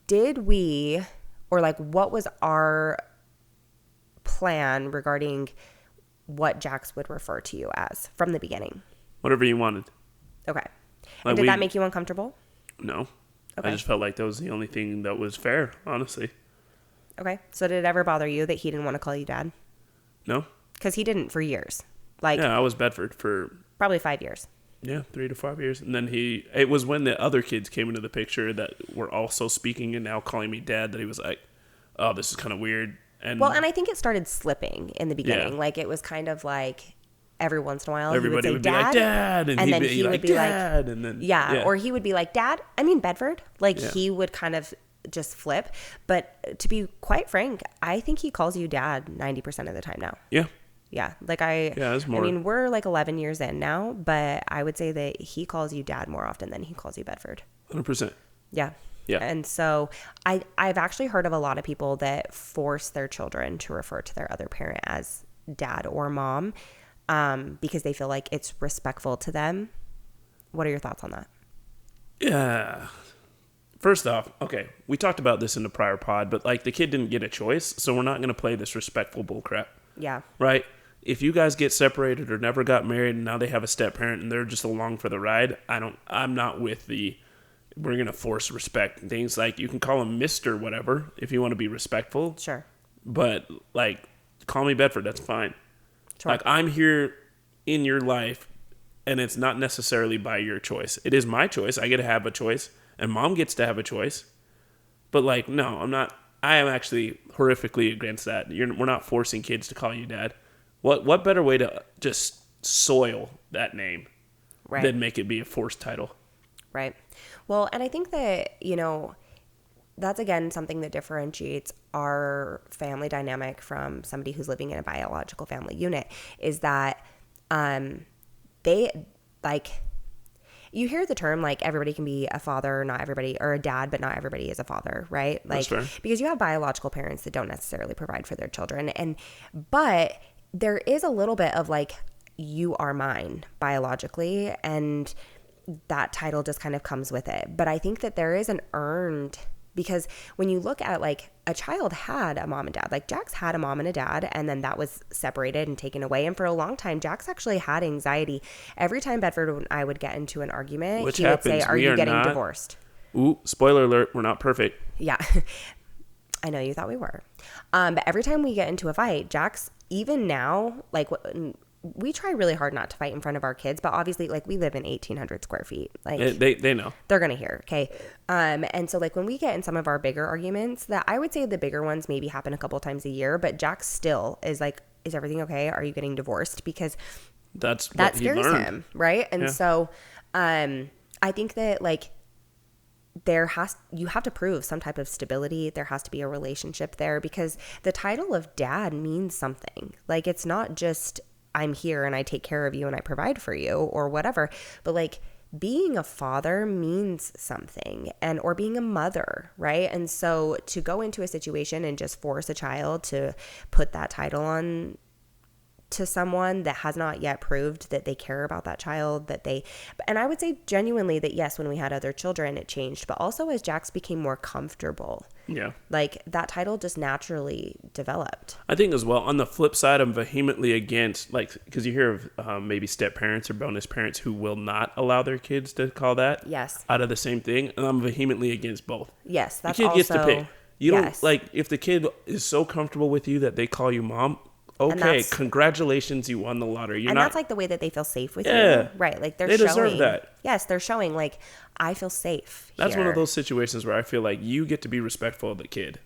did we, or like what was our plan regarding what Jax would refer to you as from the beginning? Whatever you wanted. Okay. Like And did that make you uncomfortable? No. Okay. I just felt like that was the only thing that was fair, honestly. Okay. So did it ever bother you that he didn't want to call you dad? No. Because he didn't for years. Like, Yeah, I was Bedford for probably 5 years. Yeah, 3 to 5 years. And then it was when the other kids came into the picture that were also speaking and now calling me dad that he was like, oh, this is kind of weird. And Well, and I think it started slipping in the beginning. Yeah. Like, it was kind of like every once in a while everybody he would would say be like, dad. and And then he'd he be would like, be dad. like, And then, yeah. Or he would be like, Dad, I mean Bedford. Like, Yeah. he would kind of just flip. But to be quite frank, I think he calls you dad 90% of the time now. Yeah. Yeah. Like, it's more. I mean, we're like 11 years in now, but I would say that he calls you dad more often than he calls you Bedford. 100%. Yeah. Yeah. And so I've actually heard of a lot of people that force their children to refer to their other parent as dad or mom because they feel like it's respectful to them. What are your thoughts on that? Yeah. First off, okay, we talked about this in the prior pod, but like the kid didn't get a choice, so we're not going to play this respectful bullcrap. Yeah. Right? If you guys get separated or never got married and now they have a step parent and they're just along for the ride, I'm not with we're going to force respect and things. Like you can call him Mr. whatever if you want to be respectful. Sure. But like, call me Bedford, that's fine. Sure. Like I'm here in your life and it's not necessarily by your choice. It is my choice. I get to have a choice and mom gets to have a choice. But like, no, I'm not. I am actually horrifically against that. We're not forcing kids to call you dad. What better way to just soil that name Right. than make it be a forced title? Right. Well, and I think that, that's again something that differentiates our family dynamic from somebody who's living in a biological family unit is that they like you hear the term like everybody can be a father, not everybody, or a dad, but not everybody is a father, right? Like, That's fair. because you have biological parents that don't necessarily provide for their children. But there is a little bit of like, you are mine biologically, and that title just kind of comes with it. But I think that there is an earned, because when you look at like a child had a mom and dad, like Jax had a mom and a dad, and then that was separated and taken away. And for a long time, Jax actually had anxiety. Every time Bedford and I would get into an argument, Which he happens. would say, are We you are getting not- divorced? Ooh, spoiler alert, we're not perfect. Yeah. I know you thought we were. But every time we get into a fight, Jax, even now, like we try really hard not to fight in front of our kids, but obviously like we live in 1,800 square feet. Like They know. they're going to hear. Okay. And so like when we get in some of our bigger arguments, that I would say the bigger ones maybe happen a couple times a year, but Jax still is like, is everything okay? Are you getting divorced? Because That that he scares learned. him. Right. And Yeah. so, I think that like, you have to prove some type of stability. There has to be a relationship there because the title of dad means something. Like it's not just I'm here and I take care of you and I provide for you or whatever, but like being a father means something, and or being a mother, right? And so to go into a situation and just force a child to put that title on to someone that has not yet proved that they care about that child, and I would say genuinely that yes, when we had other children, it changed, but also as Jax became more comfortable, Yeah. like that title just naturally developed. I think as well, on the flip side, I'm vehemently against, like, because you hear of maybe step parents or bonus parents who will not allow their kids to call that Yes. out of the same thing. And I'm vehemently against both. Yes, The that's kid also gets to pick. You yes. don't, like, if the kid is so comfortable with you that they call you mom, okay, that's- congratulations, you won the lottery. You're and not, that's like the way that they feel safe with Yeah. you, right? Like they're They showing deserve that. Yes, they're showing like I feel safe. That's one here. of those situations where I feel like you get to be respectful of the kid.